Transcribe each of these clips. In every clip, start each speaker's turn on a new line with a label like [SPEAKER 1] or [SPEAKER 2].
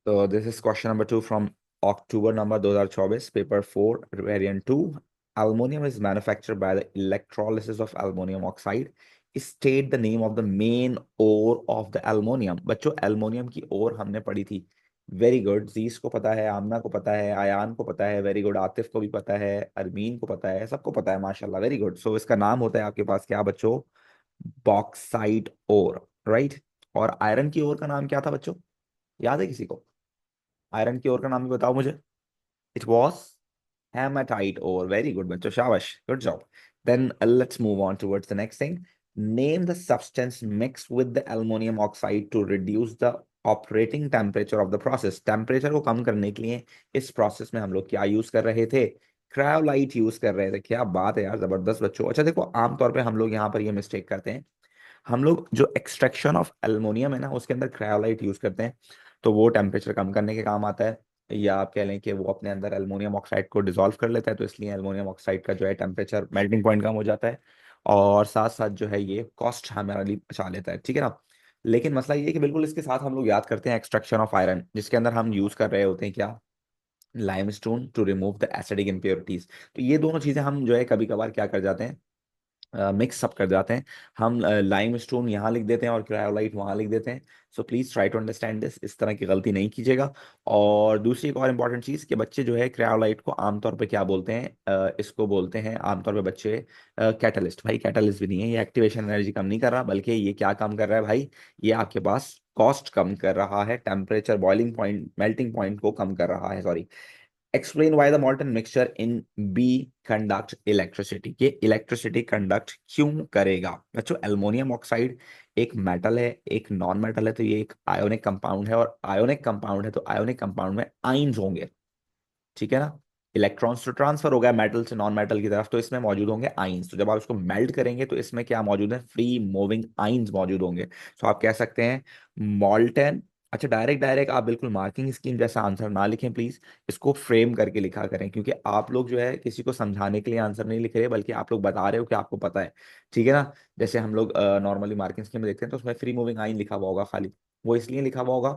[SPEAKER 1] So this is question number 2 from October number 2024, paper 4, variant 2. Aluminium is manufactured by the electrolysis of aluminum oxide. State the name of the main ore of the aluminum. बच्चों aluminium की ओर हमने पढ़ी थी. Very good. जीस को पता है, आमना को पता है, आयान को पता है. Very good. आतिफ को भी पता है, अरमीन को पता है, सबको पता है. माशाल्लाह, वेरी गुड. सो इसका नाम होता है आपके पास क्या बच्चों? Bauxite ore, right. और आयरन की ओर का नाम क्या था बच्चों? याद है किसी को? आयरन की ओर का नाम भी बताओ मुझे. It was hematite ore. Very good बच्चों, शाबाश, good job. Then let's move on towards the next thing. Name the substance mix with the aluminium oxide to reduce the operating temperature of the process. Temperature को कम करने के लिए इस process में हम लोग क्या यूज कर रहे थे? क्रायोलाइट यूज कर रहे थे. क्या बात है यार, जबरदस्त बच्चों. अच्छा देखो, आमतौर पे हम लोग यहाँ पर ये मिस्टेक करते हैं. हम लोग जो एक्सट्रैक्शन ऑफ एल्युमिनियम है ना, उसके अंदर क्रायोलाइट यूज करते हैं. तो वो टेम्परेचर कम करने के काम आता है, या आप कह लें कि वो अपने अंदर एल्युमिनियम ऑक्साइड को डिसॉल्व कर लेता है, तो इसलिए एल्युमिनियम ऑक्साइड का जो है टेम्परेचर मेल्टिंग पॉइंट कम हो जाता है. और साथ साथ जो है ये कॉस्ट हमारे लिए बचा लेता है, ठीक है ना. लेकिन मसला ये है कि बिल्कुल इसके साथ हम लोग याद करते हैं एक्सट्रैक्शन ऑफ आयरन, जिसके अंदर हम यूज कर रहे होते हैं क्या? Limestone to remove the acidic impurities. तो ये दोनों चीजें हम जो है कभी कभार क्या कर जाते हैं, मिक्स अप कर जाते हैं. हम लाइम स्टोन यहाँ लिख देते हैं और क्रायोलाइट वहाँ लिख देते हैं. So please try to understand this. इस तरह की गलती नहीं कीजिएगा. और दूसरी एक और इम्पॉर्टेंट चीज़ कि बच्चे जो है क्रायोलाइट को आमतौर पे क्या बोलते हैं? इसको बोलते हैं आमतौर पे बच्चे कैटलिस्ट. भाई कैटलिस्ट भी नहीं है ये. एक्टिवेशन एनर्जी कम नहीं कर रहा, बल्कि ये क्या कम कर रहा है भाई? ये आपके पास कॉस्ट कम कर रहा है, temperature boiling point melting point को कम कर रहा है, sorry. Explain why the molten mixture in B conduct electricity. ये इलेक्ट्रिसिटी कंडक्ट क्यों करेगा? बच्चों एल्युमिनियम ऑक्साइड एक मेटल है, एक नॉन मेटल है, तो ये एक आयोनिक कंपाउंड है. और आयोनिक कंपाउंड है तो आयोनिक कंपाउंड में आइंस होंगे, ठीक है ना. इलेक्ट्रॉन्स तो ट्रांसफर हो गया मेटल से नॉन मेटल की तरफ, तो इसमें मौजूद होंगे आइंस. तो जब आप इसको मेल्ट करेंगे तो इसमें क्या मौजूद है? फ्री मूविंग आइंस मौजूद होंगे. तो आप कह सकते हैं मॉल्टन. अच्छा, डायरेक्ट डायरेक्ट आप बिल्कुल मार्किंग स्कीम जैसा आंसर ना लिखें प्लीज. इसको फ्रेम करके लिखा करें, क्योंकि आप लोग जो है किसी को समझाने के लिए आंसर नहीं लिख रहे, बल्कि आप लोग बता रहे हो कि आपको पता है, ठीक है ना. जैसे हम लोग नॉर्मली मार्किंग स्कीम में देखते हैं तो उसमें फ्री मूविंग आइन लिखा हुआ होगा खाली. वो इसलिए लिखा हुआ होगा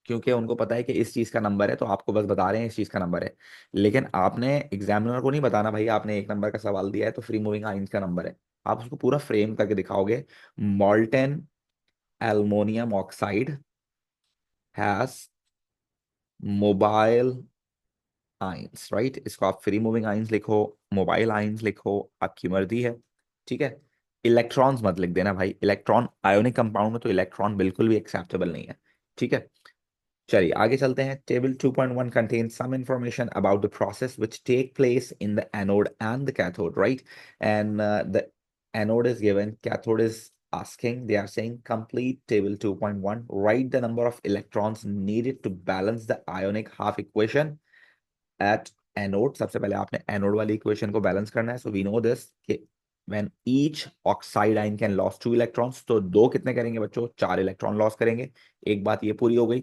[SPEAKER 1] क्योंकि उनको पता है कि इस चीज का नंबर है, तो आपको बस बता रहे हैं इस चीज का नंबर है. लेकिन आपने एग्जामिनर को नहीं बताना भाई आपने एक नंबर का सवाल दिया है तो फ्री मूविंग आइंस का नंबर है. आप उसको पूरा फ्रेम करके दिखाओगे. Molten aluminium oxide has mobile ions, right. इसको आप फ्री मूविंग आइंस लिखो, मोबाइल आइंस लिखो, आपकी मर्जी है, ठीक है. इलेक्ट्रॉन्स मत लिख देना भाई. इलेक्ट्रॉन आयोनिक कंपाउंड में तो इलेक्ट्रॉन बिल्कुल भी एक्सेप्टेबल नहीं है, ठीक है. चलिए आगे चलते हैं. Table 2.1 contains some information about the process which take place in the anode and the cathode, right? And the anode is given, cathode is asking, they are saying complete table 2.1, write the number of electrons needed to balance the ionic half equation at anode. सबसे पहले आपने anode वाली equation को balance करना है. So we know this कि when each oxide ion can lose 2 electrons, तो दो कितने करेंगे बच्चों? 4 इलेक्ट्रॉन लॉस करेंगे. एक बात ये पूरी हो गई.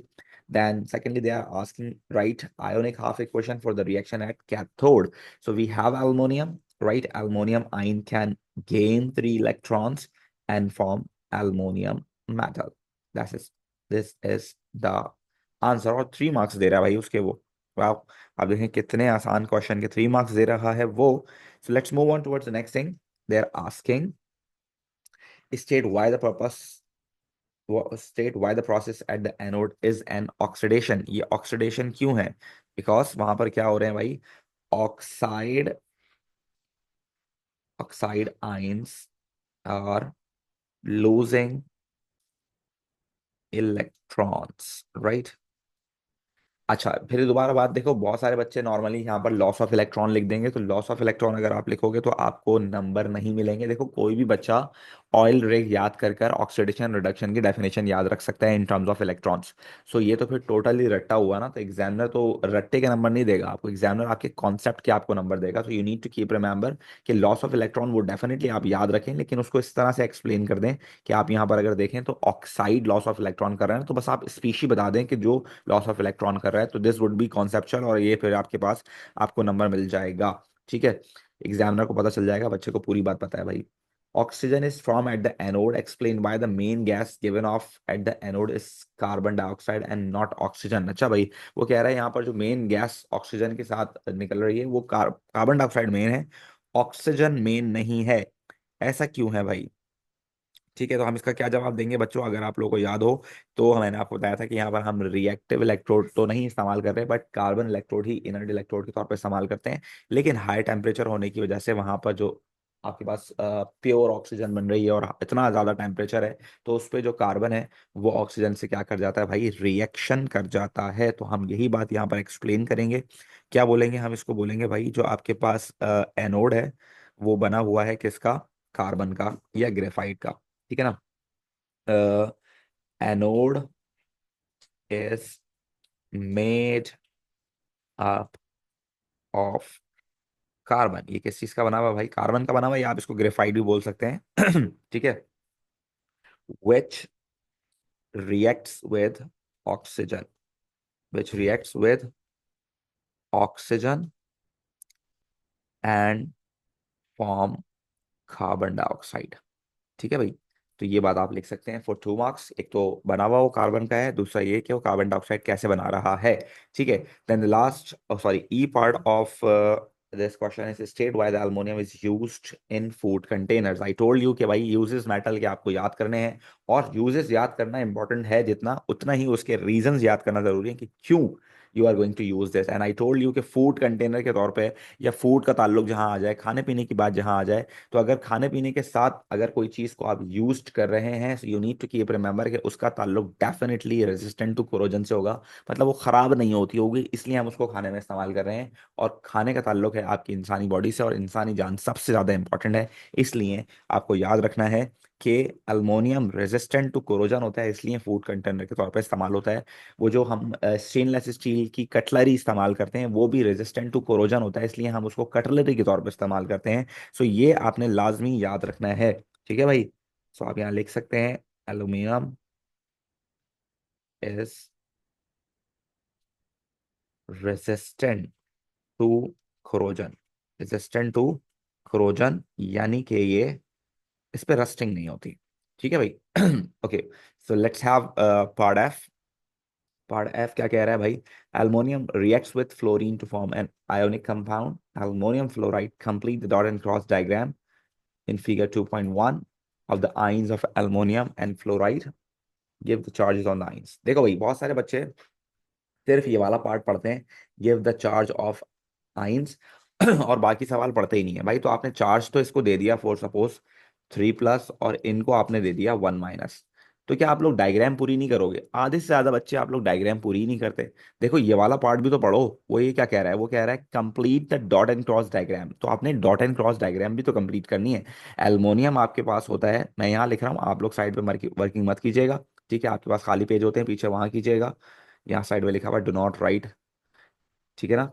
[SPEAKER 1] Then secondly, they are asking write ionic half equation for the reaction at cathode. So we have aluminum, right? Aluminum ion can gain 3 electrons and form aluminum metal. This is the answer. और 3 marks दे रहा है भाई उसके वो. वाह. आप देखें कितने आसान क्वेश्चन के 3 मार्क्स दे रहा है वो. So let's move on towards the next thing. They're asking state why the purpose state why the process at the anode is an oxidation. ये oxidation क्यों है? Because वहां पर क्या हो रहे हैं भाई? Oxide oxide ions are losing electrons, right? अच्छा, फिर दोबारा बात देखो. बहुत सारे बच्चे नॉर्मली यहाँ पर लॉस ऑफ इलेक्ट्रॉन लिख देंगे, तो लॉस ऑफ इलेक्ट्रॉन अगर आप लिखोगे तो आपको नंबर नहीं मिलेंगे. देखो कोई भी बच्चा ऑयल रिग याद कर कर ऑक्सीडेशन रिडक्शन की डेफिनेशन याद रख सकता है इन टर्म्स ऑफ इलेक्ट्रॉन्स. सो ये तो फिर टोटली रट्टा हुआ ना. तो एग्जामिनर तो रट्टे के नंबर नहीं देगा आपको. एग्जामिनर आपके कॉन्सेप्ट के आपको नंबर देगा. तो you need to keep remember कि लॉस ऑफ इलेक्ट्रॉन वो डेफिनेटली आप याद रखें, लेकिन उसको इस तरह से एक्सप्लेन कर दें कि आप यहाँ पर अगर देखें तो ऑक्साइड लॉस ऑफ इलेक्ट्रॉन कर रहे हैं, तो बस आप स्पीशी बता दें कि जो लॉस ऑफ इलेक्ट्रॉन कर रहा है. तो दिस वुड बी कॉन्सेप्चुअल, और ये फिर आपके पास आपको नंबर मिल जाएगा, ठीक है. एग्जामिनर को पता चल जाएगा बच्चे को पूरी बात पता है भाई. Oxygen is formed at the anode, explained by the main gas given off at the anode is carbon dioxide and not oxygen. अच्छा भाई, वो कह रहा है यहाँ पर जो मेन गैस ऑक्सीजन के साथ निकल रही है वो कार्बन डाइऑक्साइड मेन है, ऑक्सीजन मेन नहीं है। ऐसा क्यों है भाई? ठीक है, तो हम इसका क्या जवाब देंगे बच्चों? अगर आप लोगों को याद हो तो मैंने आपको बताया था कि यहाँ पर हम रिएक्टिव इलेक्ट्रोड तो नहीं इस्तेमाल कर रहे, but carbon electrode he inert electrode के तौर पर इस्तेमाल करते हैं। लेकिन हाई टेम्परेचर होने की वजह से वहां पर जो आपके पास प्योर ऑक्सीजन बन रही है और इतना ज्यादा टेम्परेचर है, तो उस पर जो कार्बन है वो ऑक्सीजन से क्या कर जाता है भाई? रिएक्शन कर जाता है। तो हम यही बात यहाँ पर एक्सप्लेन करेंगे। क्या बोलेंगे हम इसको? बोलेंगे भाई जो आपके पास एनोड है वो बना हुआ है किसका? कार्बन का या ग्रेफाइट का। ठीक है ना? Anode is made up of carbon. ये किस चीज का बना हुआ है भाई? कार्बन का बना हुआ है, या आप इसको ग्रेफाइट भी बोल सकते हैं। ठीक है। which reacts with oxygen, which reacts with oxygen and form carbon dioxide। ठीक है भाई, तो ये बात आप लिख सकते हैं फॉर 2 मार्क्स। एक तो बना हुआ वो कार्बन का है, दूसरा ये कि वो कार्बन डाइऑक्साइड कैसे बना रहा है। ठीक है। Then the last, sorry, E part of this question is state why the aluminium is used in food containers. I told you कि भाई यूजेस मेटल के आपको याद करने हैं, और यूजेस याद करना इंपॉर्टेंट है जितना, उतना ही उसके रीजंस याद करना जरूरी है कि क्यों you are going to use this. And I told you कि फूड कंटेनर के तौर पे या फूड का ताल्लुक जहां आ जाए, खाने पीने की बात जहां आ जाए, तो अगर खाने पीने के साथ अगर कोई चीज को आप यूज कर रहे हैं, so you need to keep remember कि उसका ताल्लुक डेफिनेटली रेजिस्टेंट टू कोरोजन से होगा। मतलब वो खराब नहीं होती होगी, इसलिए हम उसको खाने में इस्तेमाल कर रहे हैं। और खाने का ताल्लुक है आपकी इंसानी बॉडी से, और इंसानी जान सबसे ज्यादा इंपॉर्टेंट है। इसलिए आपको याद रखना है कि अल्मोनियम रेजिस्टेंट टू कोरोजन होता है, इसलिए फूड कंटेनर के तौर पर इस्तेमाल होता है। वो जो हम स्टेनलेस स्टील की कटलरी इस्तेमाल करते हैं वो भी रेजिस्टेंट टू कोरोजन होता है, इसलिए हम उसको कटलरी के तौर पर इस्तेमाल करते हैं। सो ये आपने लाजमी याद रखना है। ठीक है भाई? सो आप यहाँ लिख सकते हैं aluminium is resistant to corrosion, resistant to corrosion, यानी कि ये, इस पे रस्टिंग नहीं होती। ठीक है भाई? Okay, so let's have part F. Part F क्या कह रहा है भाई? Aluminium reacts with fluorine to form an ionic compound aluminium fluoride. Complete the dot and cross diagram in figure 2.1 of the ions of ammonium and fluoride, give the charges on the ions। देखो भाई, बहुत सारे बच्चे सिर्फ ये वाला part पढ़ते हैं, give the charge of ions, और बाकी सवाल पढ़ते ही नहीं है भाई। तो आपने चार्ज तो इसको दे दिया फॉर सपोज 3+, और इनको आपने दे दिया 1-। तो क्या आप लोग डायग्राम पूरी नहीं करोगे? आधे से ज्यादा बच्चे आप लोग डायग्राम पूरी ही नहीं करते। देखो ये वाला पार्ट भी तो पढ़ो। वो ये क्या कह रहा है? वो कह रहा है complete the dot and cross diagram. तो आपने डॉट एंड क्रॉस डायग्राम भी तो कंप्लीट करनी है। एल्युमिनियम आपके पास होता है, मैं यहाँ लिख रहा हूँ, आप लोग साइड पे वर्किंग मत कीजिएगा। ठीक है, आपके पास खाली पेज होते हैं पीछे, वहां कीजिएगा। यहाँ साइड में लिखा हुआ डू नॉट राइट। ठीक है ना?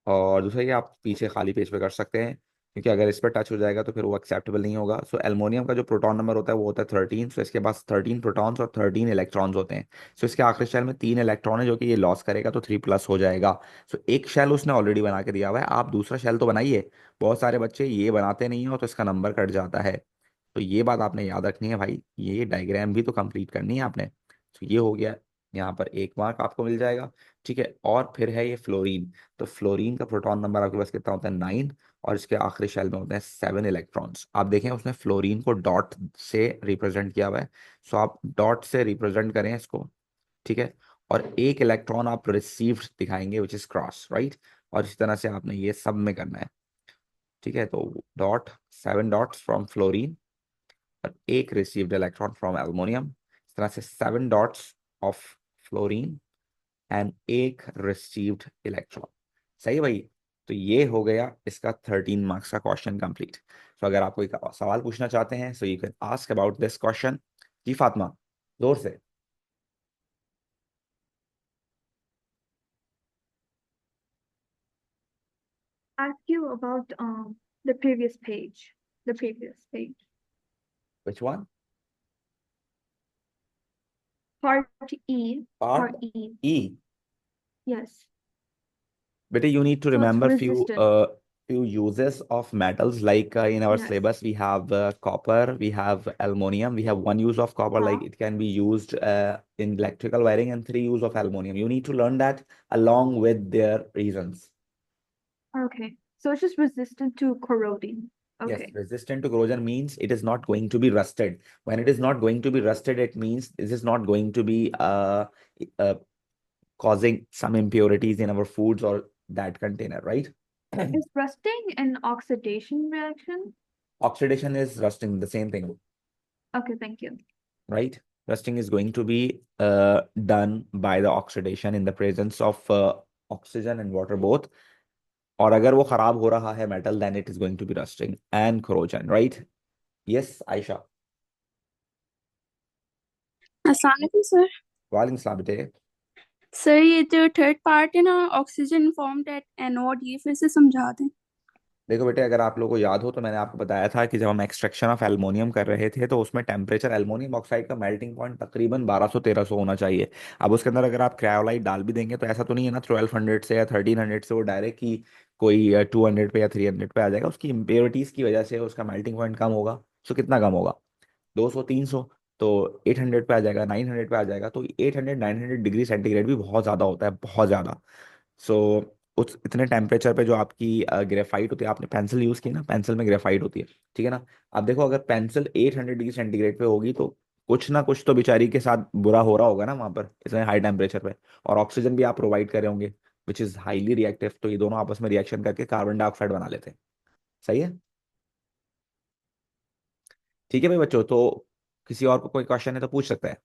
[SPEAKER 1] और दूसरा ये आप पीछे खाली पेज पे कर सकते हैं, क्योंकि अगर इस पर टच हो जाएगा तो फिर वो एक्सेप्टेबल नहीं होगा। सो एल्युमिनियम का जो प्रोटॉन नंबर होता है वो होता है 13। सो इसके पास 13 प्रोटॉन्स और 13 इलेक्ट्रॉन्स होते हैं। सो इसके आखिरी शेल में 3 इलेक्ट्रॉन है, जो कि ये लॉस करेगा, तो 3+ हो जाएगा। सो एक शेल उसने ऑलरेडी बना के दिया हुआ है, आप दूसरा शेल तो बनाइए। बहुत सारे बच्चे ये बनाते नहीं हो, तो इसका नंबर कट जाता है। तो ये बात आपने याद रखनी है भाई, ये डायग्राम भी तो कंप्लीट करनी है आपने। तो ये हो गया, यहाँ पर 1 मार्क आपको मिल जाएगा। ठीक है, और फिर है ये फ्लोरीन। तो फ्लोरीन का प्रोटॉन नंबर आपके पास कितना होता है? 9, और इसके आखिरी शेल में होते हैं 7 इलेक्ट्रॉन्स। आप देखें उसने फ्लोरीन को डॉट से रिप्रेजेंट किया हुआ है, सो आप डॉट से रिप्रेजेंट करें इसको। ठीक है, और 1 इलेक्ट्रॉन आप रिसीव्ड दिखाएंगे विच इज क्रॉस, राइट। और इस तरह से आपने ये सब में करना है। ठीक है, तो डॉट, 7 डॉट्स फ्रॉम फ्लोरीन, और 1 रिसीव्ड इलेक्ट्रॉन फ्रॉम एल्युमिनियम। इस तरह से 7 dots of fluorine and 1 received electron. सही है भाई? तो ये हो गया इसका 13 मार्क्स का क्वेश्चन कंप्लीट। तो अगर आप कोई सवाल पूछना चाहते हैं, so you can ask about this question. जी फातिमा, जोर से।
[SPEAKER 2] Ask you about the previous page. The previous page.
[SPEAKER 1] Which one?
[SPEAKER 2] Part E.
[SPEAKER 1] Part
[SPEAKER 2] Part E.
[SPEAKER 1] E.
[SPEAKER 2] Yes.
[SPEAKER 1] बेटे, you need to
[SPEAKER 2] So it's
[SPEAKER 1] remember few
[SPEAKER 2] resistant.
[SPEAKER 1] few uses of metals like in our
[SPEAKER 2] Yes.
[SPEAKER 1] syllabus we have copper, we have aluminum. We have one use of copper,
[SPEAKER 2] Huh?
[SPEAKER 1] like it can be used in electrical wiring, and three use of aluminum. You need to learn that along with their reasons.
[SPEAKER 2] Okay. So it's just resistant to corroding.
[SPEAKER 1] Yes,
[SPEAKER 2] Okay.
[SPEAKER 1] resistant to corrosion means it is not going to be rusted. When it is not going to be rusted, it means this is not going to be uh, causing some impurities in our foods or that container, right?
[SPEAKER 2] Is rusting an oxidation reaction?
[SPEAKER 1] Oxidation is rusting, the same thing,
[SPEAKER 2] Okay, thank you.
[SPEAKER 1] right? Rusting is going to be done by the oxidation in the presence of oxygen and water both. और अगर वो खराब हो रहा है metal, then it is going to be rusting and corrosion, right? Yes, Aisha.
[SPEAKER 3] अस्सलाम वालेकुम sir.
[SPEAKER 1] वालेकुम सलाम बेटे।
[SPEAKER 3] सर ये जो थर्ड पार्ट है ना, ऑक्सीजन फॉर्म्ड एट एनोड, ये फिर से समझा दें।
[SPEAKER 1] देखो बेटे, अगर आप लोगों को याद हो तो मैंने आपको बताया था कि जब हम एक्सट्रैक्शन ऑफ एल्युमिनियम कर रहे थे तो उसमें टेम्परेचर एल्युमिनियम ऑक्साइड का मेल्टिंग पॉइंट तकरीबन 1200-1300 होना चाहिए। अब उसके अंदर अगर आप क्रायोलाइट डाल भी देंगे तो ऐसा तो नहीं है ना 1200 से या 1300 से वो डायरेक्ट ही कोई 200 पे या 300 पे आ जाएगा। उसकी इम्प्योरिटीज की वजह से उसका मेल्टिंग पॉइंट कम होगा। सो कितना कम होगा? 200-300। तो 800 पे आ जाएगा, 900 पे आ जाएगा। तो 800-900 डिग्री सेंटीग्रेड भी बहुत ज़्यादा होता है, बहुत ज़्यादा। सो उस इतने टेम्परेचर पे जो आपकी ग्रेफाइट होती है, आपने पेंसिल यूज़ की ना, पेंसिल में ग्रेफाइट होती है, ठीक है ना। अब देखो, अगर पेंसिल 800 डिग्री सेंटीग्रेड पे होगी तो कुछ ना कुछ तो बेचारी के साथ बुरा हो रहा होगा ना वहाँ पर, इतने हाई टेम्परेचर पे। और ऑक्सीजन भी आप प्रोवाइड कर रहे होंगे विच इज़ हाईली रिएक्टिव। तो ये दोनों आपस में रिएक्शन करके कार्बन डाइऑक्साइड बना लेते हैं। सही है? ठीक है भाई बच्चों, तो किसी और को कोई क्वेश्चन है तो पूछ सकते हैं।